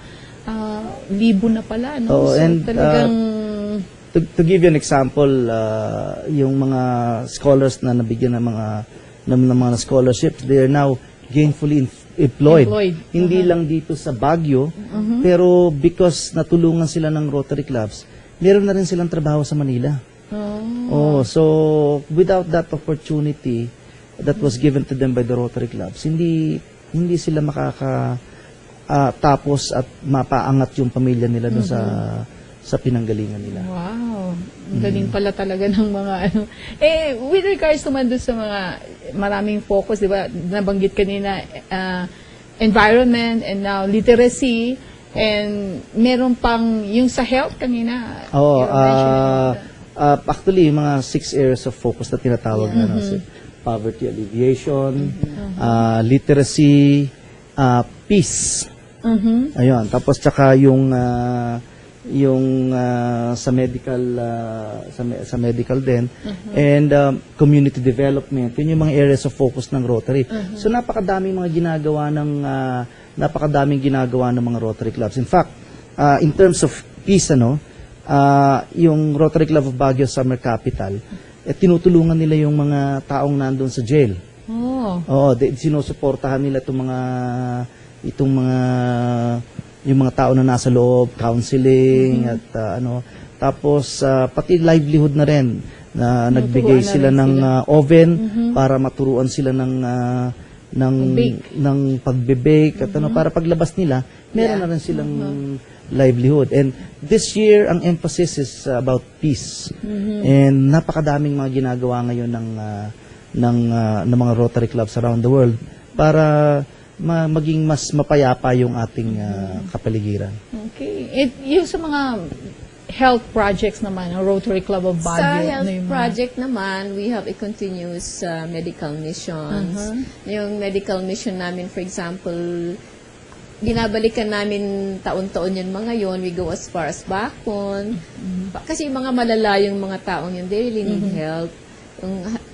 libo na pala, no? So And talagang to give you an example, yung mga scholars na nabigyan ng mga scholarships, they are now gainfully employed. Hindi lang dito sa Baguio, pero because natulungan sila ng Rotary clubs, meron na rin silang trabaho sa Manila. So without that opportunity that was given to them by the Rotary clubs, hindi sila tapos at mapaangat yung pamilya nila doon sa pinanggalingan nila. wow, galing pala talaga ng mga ano. With regards naman doon sa mga maraming focus, di ba, nabanggit kanina, environment and now literacy, and meron pang yung sa health kanina. Actually, yung mga 6 areas of focus na tinatawag na poverty alleviation, literacy, peace. Ayun. Tapos tsaka yung sa medical din, and community development. Yun yung mga areas of focus ng Rotary. So napakadaming ginagawa ng mga Rotary clubs. In fact, in terms of peace, yung Rotary Club of Baguio Summer Capital, tinutulungan nila yung mga taong nandun sa jail. Oo, sinusuportahan nila yung mga tao na nasa loob, counseling at tapos pati livelihood na rin, na nagbigay sila ng oven para maturuan sila ng pagbe-bake at para paglabas nila meron na rin silang livelihood. And this year ang emphasis is about peace. And napakadaming mga ginagawa ngayon ng mga Rotary clubs around the world para maging mas mapayapa yung ating kapaligiran. Okay. Yung sa mga health projects naman, ang Rotary Club of Baguio. Sa health project naman, we have a continuous medical missions. Yung medical mission namin, for example, binabalikan namin taon-taon yun mga yon. We go as far as Bacon. Kasi yung mga malalayong mga taong yun, they really need help.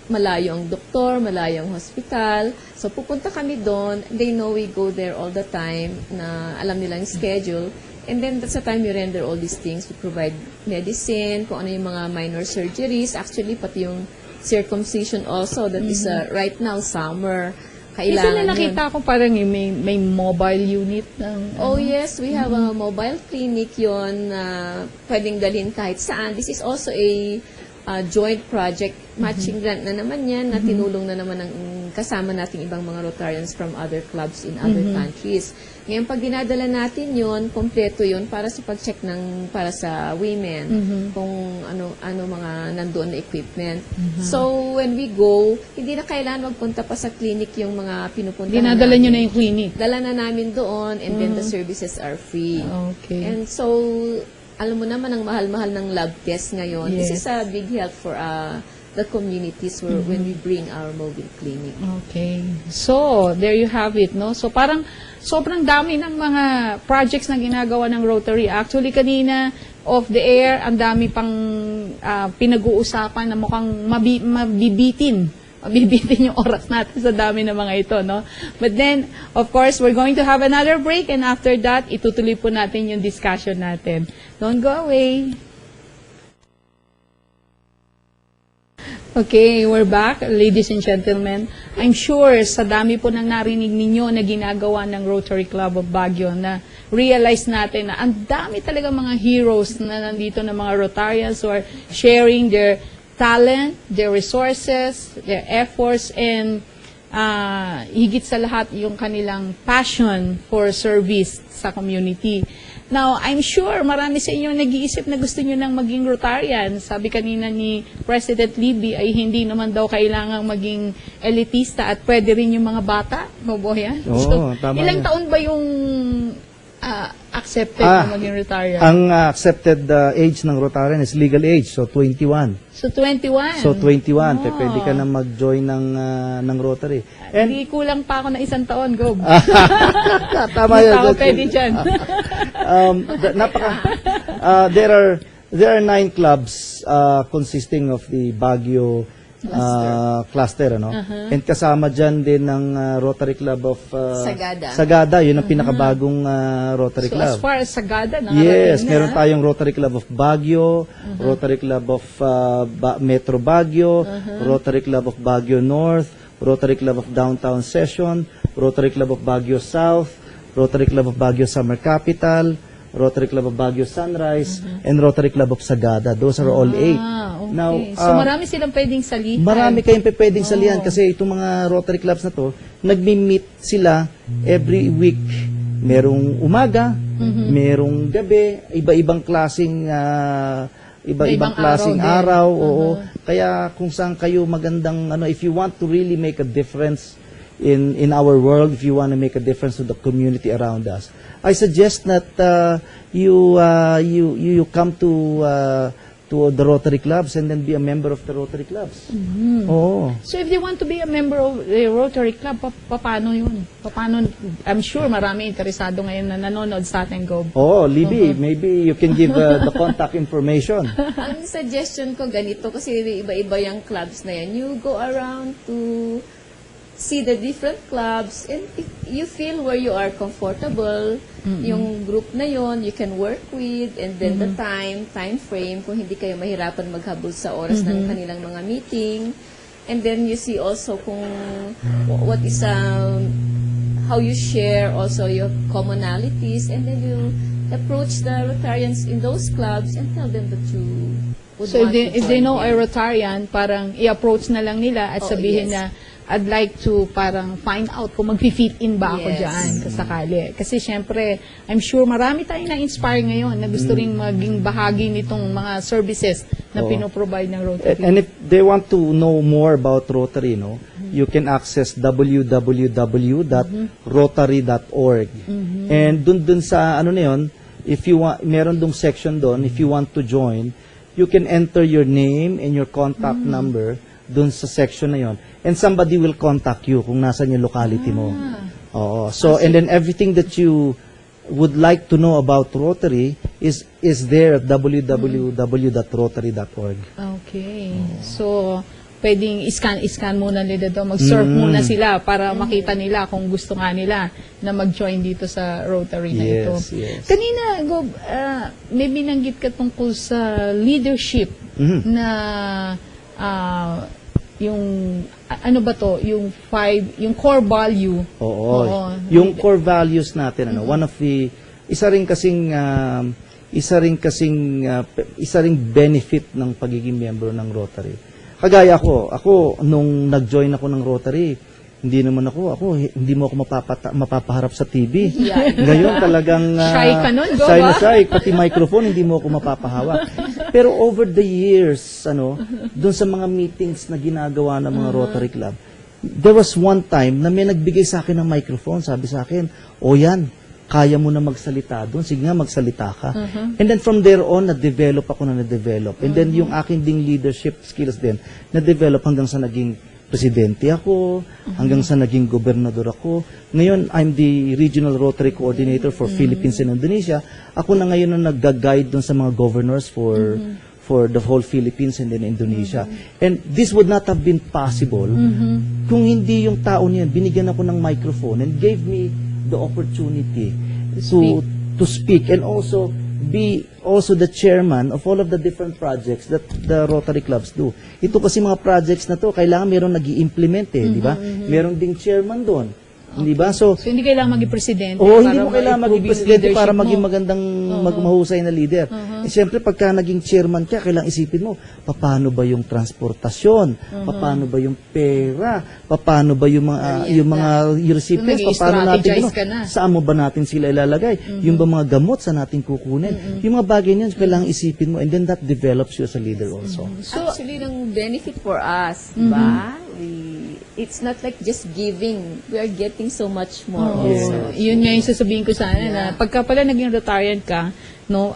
Malayo ang doktor, malayo ang hospital. So, pupunta kami doon. They know we go there all the time, na alam nilang schedule. And then, that's the time we render all these things. We provide medicine, kung ano yung mga minor surgeries. Actually, pati yung circumcision also, that is right now, summer. Isa na nakita ko parang may mobile unit. Oh yes, we have a mobile clinic yon na pwedeng dalhin kahit saan. This is also a joint project, matching grant na naman yan, na tinulong na naman ng kasama nating ibang mga Rotarians from other clubs in other countries. Ngayon, pag dinadala natin yon, kompleto yon para sa pag-check para sa women, kung ano mga nandoon na equipment. So, when we go, hindi na kailangan magpunta pa sa clinic yung mga pinupuntahan Dinadala namin. nyo na yung clinic? Dala na namin doon, and then the services are free. Okay. And so, alam mo naman ang mahal-mahal ng lab test ngayon. Yes. This is a big help for the communities when we bring our mobile clinic. Okay. So, there you have it, no? So, parang sobrang dami ng mga projects na ginagawa ng Rotary. Actually, kanina, off the air, ang dami pang pinag-uusapan na mukhang mabibitin yung oras natin sa dami ng mga ito, no? But then, of course, we're going to have another break, and after that, itutuloy po natin yung discussion natin. Don't go away. Okay, we're back, ladies and gentlemen. I'm sure sa dami po nang narinig ninyo na ginagawa ng Rotary Club of Baguio, na realize natin na ang dami talaga mga heroes na nandito na mga Rotarians who are sharing their talent, their resources, their efforts, and higit sa lahat yung kanilang passion for service sa community. Now, I'm sure marami sa inyo nag-iisip na gusto nyo nang maging Rotarian. Sabi kanina ni President Libby ay hindi naman daw kailangang maging elitista at pwede rin yung mga bata. Maboyan. Oo, tama ilang yan. taon ba yung accepted na maging Rotarian? Ang accepted age ng Rotarian is legal age, so 21. So, 21. So 21, Oh. pwede ka na mag-join ng Rotary. And Hindi kulang pa ako ng isang taon, Gob. tama Hindi yun. pa ako pwede dyan. There are 9 clubs consisting of the Baguio cluster, ano? And kasama dyan din ng Rotary Club of Sagada. Yun ang pinakabagong Rotary So, Club. as far as Sagada, Yes, nakarating meron na. tayong Rotary Club of Baguio, Rotary Club of Metro Baguio, Rotary Club of Baguio North, Rotary Club of Downtown Session, Rotary Club of Baguio South, Rotary Club of Baguio Summer Capital, Rotary Club of Baguio Sunrise, and Rotary Club of Sagada. Those are all 8. Okay. Now, So, marami silang pwedeng salihan. marami kayong pwedeng salihan kasi itong mga Rotary Clubs na to, nagmi-meet sila every week. Merong umaga, merong gabi, iba-ibang klaseng Iba-ibang klaseng araw araw, oo. Kaya kung saan kayo magandang if you want to really make a difference in our world, if you want to make a difference to the community around us, I suggest that you come to to the Rotary clubs and then be a member of the Rotary clubs. Oo. So if they want to be a member of the Rotary Club, paano yun? Paano, I'm sure marami interesado ngayon na nanonood sa ating Go. Oh, Libby, maybe you can give the contact information. Ang suggestion ko ganito, kasi iba-iba yung clubs na yan. You go around to see the different clubs, and if you feel where you are comfortable, yung group na yon you can work with, and then the time frame, kung hindi kayo mahirapan maghabol sa oras ng kanilang mga meeting, and then you see also kung what is how you share also your commonalities, and then you approach the Rotarians in those clubs and tell them that you would So want if they to join know a them. Rotarian, parang i-approach na lang nila at Oh, sabihin yes. na, I'd like to parang find out kung mag-fit in ba ako Yes. dyan kasakali. Kasi syempre, I'm sure marami tayong na-inspire ngayon na gusto ring maging bahagi nitong mga services na Oo. pinoprovide ng Rotary. And if they want to know more about Rotary, you can access www.rotary.org. And dun sa ano na yun, if you want, meron dong section doon, if you want to join, you can enter your name and your contact number dun sa section na yon, and somebody will contact you kung nasan yung locality mo. Oo. So, and then everything that you would like to know about Rotary is there at www.rotary.org. Okay. So, pwedeng iscan muna nila doon. Mag-surf muna sila para makita nila kung gusto nga nila na mag-join dito sa Rotary na ito. Yes. Kanina, Gob, may binanggit ka tungkol sa leadership na yung ano ba to, yung core value. Oo. Yung core values natin, one of the isa ring benefit ng pagiging miyembro ng Rotary. Kagaya ako nung nag-join ako ng Rotary, hindi mo ako mapapaharap sa TV. Ngayon talagang Shy ka nun, Gob, shy na shy, pati microphone hindi mo ako mapapahawak. Pero over the years, doon sa mga meetings na ginagawa ng mga Rotary Club, there was one time na may nagbigay sa akin ng microphone, sabi sa akin, yan, kaya mo na magsalita doon, sige nga magsalita ka. And then from there on, na-develop. And then yung aking ding leadership skills din, na-develop hanggang sa naging presidente ako, hanggang sa naging gobernador ako. Ngayon, I'm the Regional Rotary Coordinator for Philippines and Indonesia. Ako na ngayon ang nag-guide doon sa mga governors for the whole Philippines and then Indonesia. And this would not have been possible kung hindi yung tao niyan, binigyan ako ng microphone and gave me the opportunity to speak and also be also the chairman of all of the different projects that the Rotary clubs do. Ito kasi mga projects na to, kailangan mayroong nag-i-implement di ba? Meron ding chairman doon. Di ba? So hindi kailangan maging presidente. hindi mo kailangan maging ma-improve yung presidente para leadership maging mo. magandang, mahusay na leader. Siyempre, pagka naging chairman ka, kailangan isipin mo, paano ba yung transportasyon? Paano ba yung pera? Paano ba yung mga recipients? So, Paano natin, nag-i-strategize ka na. saan mo ba natin sila ilalagay? Yung ba mga gamot sa natin kukunin? Yung mga bagay niyan, kailangan isipin mo, and then that develops you as a leader also. So, actually, ang benefit for us, ba? It's not like just giving. We are getting so much more also. Yun nga yung sasabihin ko sana na pagka pala naging Rotarian ka,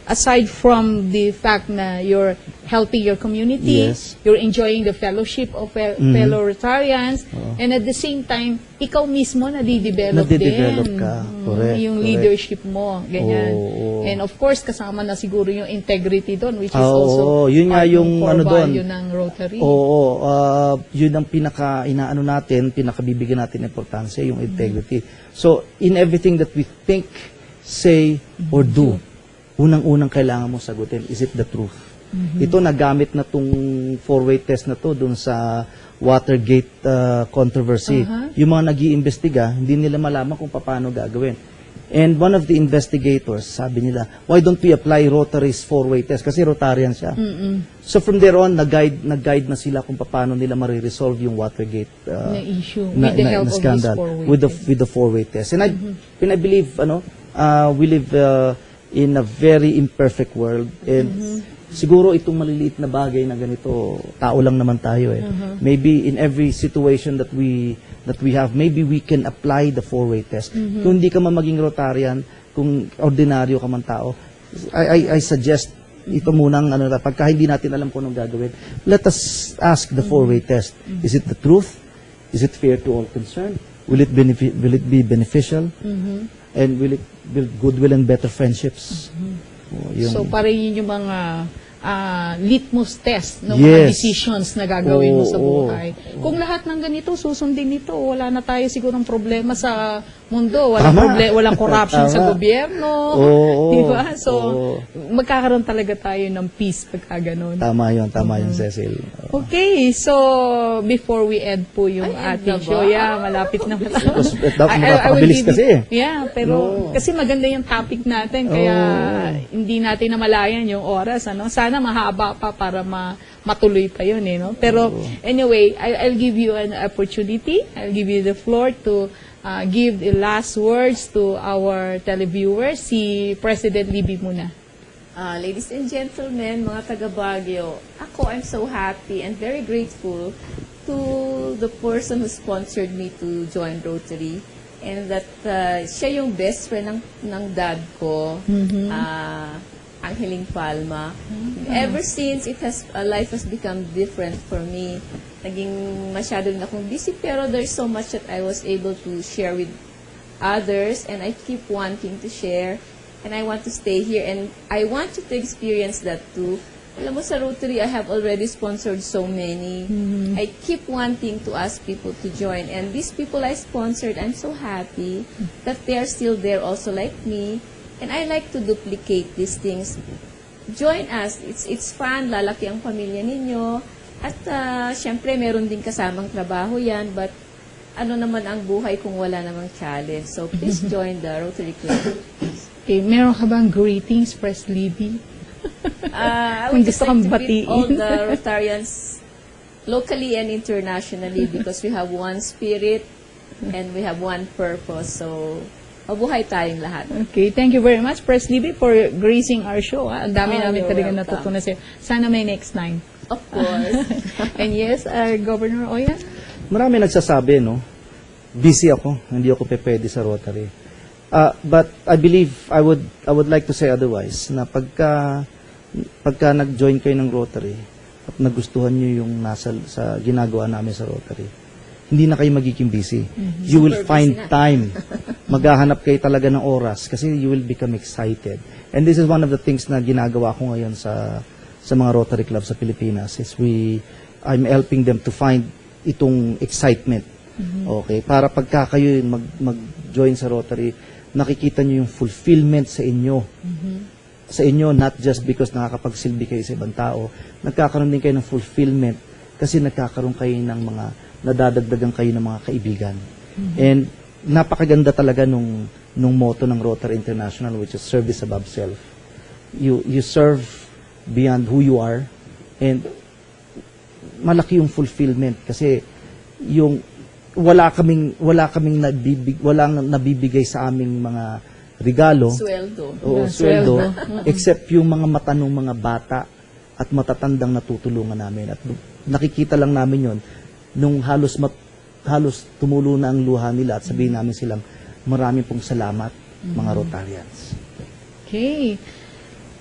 aside from the fact na you're helping your community, Yes. you're enjoying the fellowship of fellow Rotarians, and at the same time, ikaw mismo nadidevelop din. ka. Correct. Yung correct. leadership mo, ganyan. Oo. And of course, kasama na siguro yung integrity doon, which is Oo, also yun nga part yung ng core ano doon. value ng Rotary. Yun ang pinaka-inaano natin, pinakabibigyan natin ng importansya, yung integrity. So, in everything that we think, say, or do, unang-unang kailangan mo sagutin, is it the truth? Ito, nagamit na tong four-way test na to dun sa Watergate controversy. Yung mga nag-iimbestiga, hindi nila malaman kung paano gagawin. And one of the investigators, sabi nila, why don't we apply Rotary's four-way test? Kasi Rotarian siya. So from there on, nag-guide na sila kung paano nila mariresolve yung Watergate Na issue with the help of this scandal four-way with test. the four-way test. And I believe, we live in a very imperfect world, and siguro itong maliliit na bagay na ganito, tao lang naman tayo Maybe in every situation that we have, maybe we can apply the four-way test. Kung hindi ka man maging Rotarian, kung ordinaryo ka man tao, I suggest Ito munang, pagka hindi natin alam kung anong gagawin, let us ask the four-way test. Is it the truth? Is it fair to all concerned? Will it be beneficial? And will it build goodwill and better friendships? So, parang yun yung mga litmus test ng mga Yes. decisions na gagawin mo sa Oo. buhay. Kung lahat ng ganito, susundin nito, wala na tayo sigurong problema sa mundo. Walang corruption sa Tama. gobyerno. Oo. Di ba? So, Oo. magkakaroon talaga tayo ng peace pagka ganun. Tama yun, Cecil. Okay, so before we end po yung Ay, end ating na ba? show, malapit na Because I will mapapabilis give kasi you- Yeah, pero No. kasi maganda yung topic natin, kaya hindi natin namalayan yung oras. Sana mahaba pa para matuloy pa yun. No? Pero anyway, I'll give you an opportunity. I'll give you the floor to give the last words to our televiewers. Si President Libby muna. Ladies and gentlemen, mga taga Baguio, I'm so happy and very grateful to the person who sponsored me to join Rotary, and that siya yung best friend ng dad ko, Angeling Palma. Ever since life has become different for me. Naging masyado na akong busy, pero there's so much that I was able to share with others, and I keep wanting to share. And I want to stay here, and I want you to experience that too. Alam mo, sa Rotary, I have already sponsored so many. I keep wanting to ask people to join. And these people I sponsored, I'm so happy that they are still there also like me. And I like to duplicate these things. Join us. It's fun. Lalaki ang pamilya ninyo. At syempre, meron din kasamang trabaho yan. But ano naman ang buhay kung wala namang challenge? So please join the Rotary Club. Okay, meron ka bang greetings, Pres Libby? I Kung would just gusto like kang to greet batiin. all the Rotarians locally and internationally, because we have one spirit and we have one purpose. So, mabuhay tayong lahat. Okay, thank you very much, Pres Libby, for gracing our show. Ang dami namin You're talaga welcome. natutunan sa'yo. Sana may next time. Of course. And yes, Governor Oya? Marami nagsasabi, busy ako, hindi ako pwede sa Rotary. But I believe I would like to say otherwise, na pagka nag-join kayo ng Rotary at nagustuhan niyo yung sa ginagawa namin sa Rotary, hindi na kayo magiging busy. You will find time. Maghahanap kayo talaga ng oras kasi you will become excited. And this is one of the things na ginagawa ko ngayon sa mga Rotary Club sa Pilipinas, is I'm helping them to find itong excitement. Okay, para pagka kayo mag-join sa Rotary, nakikita nyo yung fulfillment sa inyo. Sa inyo, not just because nakakapagsilbi kayo sa ibang tao, nagkakaroon din kayo ng fulfillment kasi nagkakaroon kayo ng mga, nadadagdagan kayo ng mga kaibigan. And napakaganda talaga nung motto ng Rotary International, which is service above self. You serve beyond who you are, and malaki yung fulfillment kasi yung walang nabibigay sa aming mga regalo. Sweldo. Oo, sweldo. Except yung mga mata ng mga bata at matatandang natutulungan namin. At nakikita lang namin yon nung halos tumulo na ang luha nila at sabihin namin silang maraming pong salamat, mga Rotarians. Okay.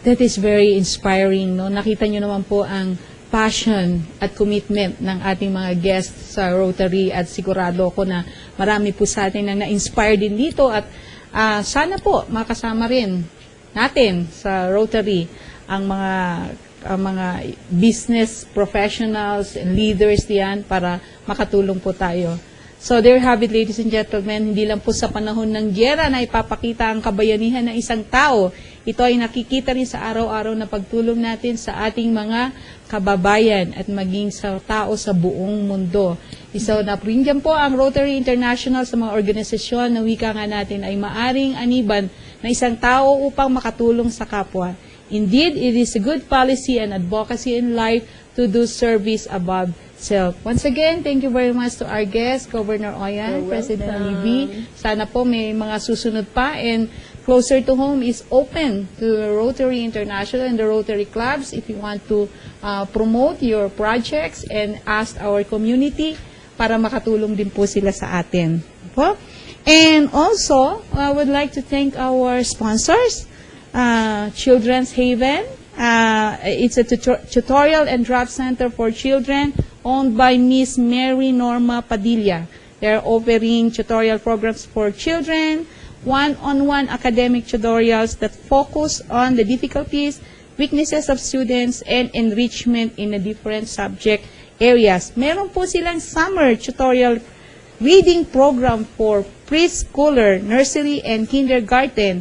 That is very inspiring. Nakita nyo naman po ang passion at commitment ng ating mga guests sa Rotary, at sigurado ako na marami po sa atin na na-inspire din dito, at sana po makasama rin natin sa Rotary ang mga business professionals and leaders diyan para makatulong po tayo. So there you have it, ladies and gentlemen, hindi lang po sa panahon ng giyera na ipapakita ang kabayanihan ng isang tao. Ito ay nakikita rin sa araw-araw na pagtulong natin sa ating mga kababayan at maging sa tao sa buong mundo. So napringgan po ang Rotary International sa mga organisasyon na wika nga natin ay maaring aniban na isang tao upang makatulong sa kapwa. Indeed, it is a good policy and advocacy in life to do service above self. Once again, thank you very much to our guest, Governor Oyan, President Libby. Sana po may mga susunod pa, and Closer to Home is open to Rotary International and the Rotary Clubs if you want to promote your projects and ask our community para makatulong din po sila sa atin. Po? And also, I would like to thank our sponsors, Children's Haven, It's a tutorial and draft center for children owned by Miss Mary Norma Padilla. They're offering tutorial programs for children, one-on-one academic tutorials that focus on the difficulties, weaknesses of students, and enrichment in the different subject areas. Meron po silang summer tutorial reading program for preschooler, nursery, and kindergarten.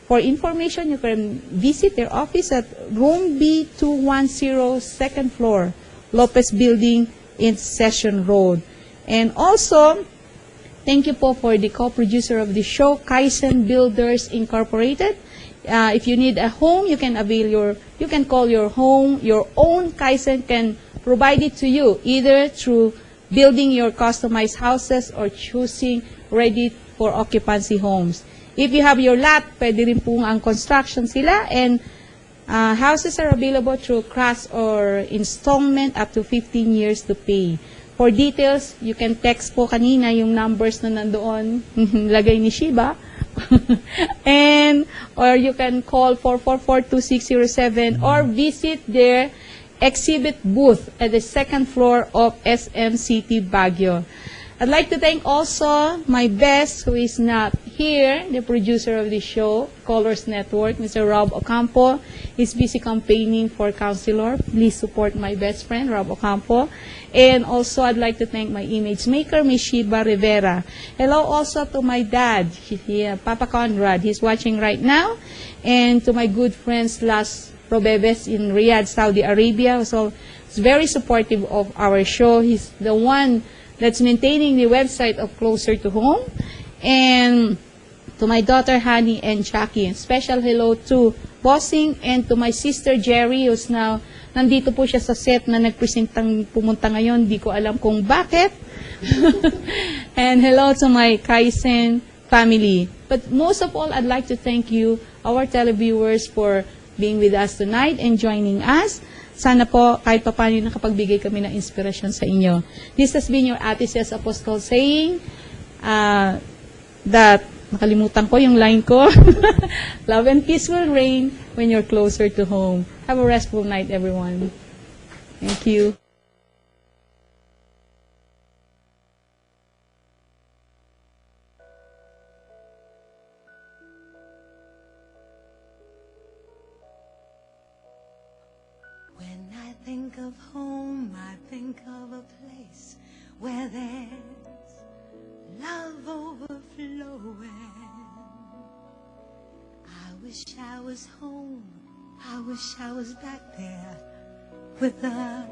For information, you can visit their office at room B210, second floor, Lopez Building in Session Road. And also, thank you po for the co-producer of the show, Kaizen Builders Incorporated. If you need a home, you can call your home, your own Kaizen can provide it to you, either through building your customized houses or choosing ready for occupancy homes. If you have your lot, pwede rin po ang construction sila, and houses are available through cash or installment up to 15 years to pay. For details, you can text po kanina yung numbers na nandoon, lagay ni Shiba, or you can call 444-2607 or visit their exhibit booth at the second floor of SMCT Baguio. I'd like to thank also my best, who is not here, the producer of the show, Colors Network, Mr. Rob Ocampo. He's busy campaigning for councilor. Please support my best friend, Rob Ocampo. And also, I'd like to thank my image maker, Ms. Shiba Rivera. Hello also to my dad, Papa Conrad. He's watching right now. And to my good friends, Las Robebes in Riyadh, Saudi Arabia. So, he's very supportive of our show. He's the one that's maintaining the website of Closer to Home. And to my daughter, Honey and Jackie. Special hello to Bossing and to my sister, Jerry, who's now, nandito po siya sa set na nagpresentang pumunta ngayon. Di ko alam kung bakit. And hello to my Kaizen family. But most of all, I'd like to thank you, our televiewers, for being with us tonight and joining us. Sana po, kahit pa paano nakapagbigay kami ng inspirasyon sa inyo. This has been your Ate Cez Apostol saying that, nakalimutan ko yung line ko, love and peace will reign when you're closer to home. Have a restful night, everyone. Thank you. When I think of home, I think of a place where there's love overflowing. I wish I was home, I wish I was back there with the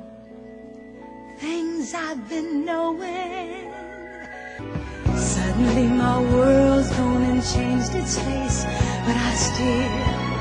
things I've been knowing. Suddenly my world's gone and changed its face, but I still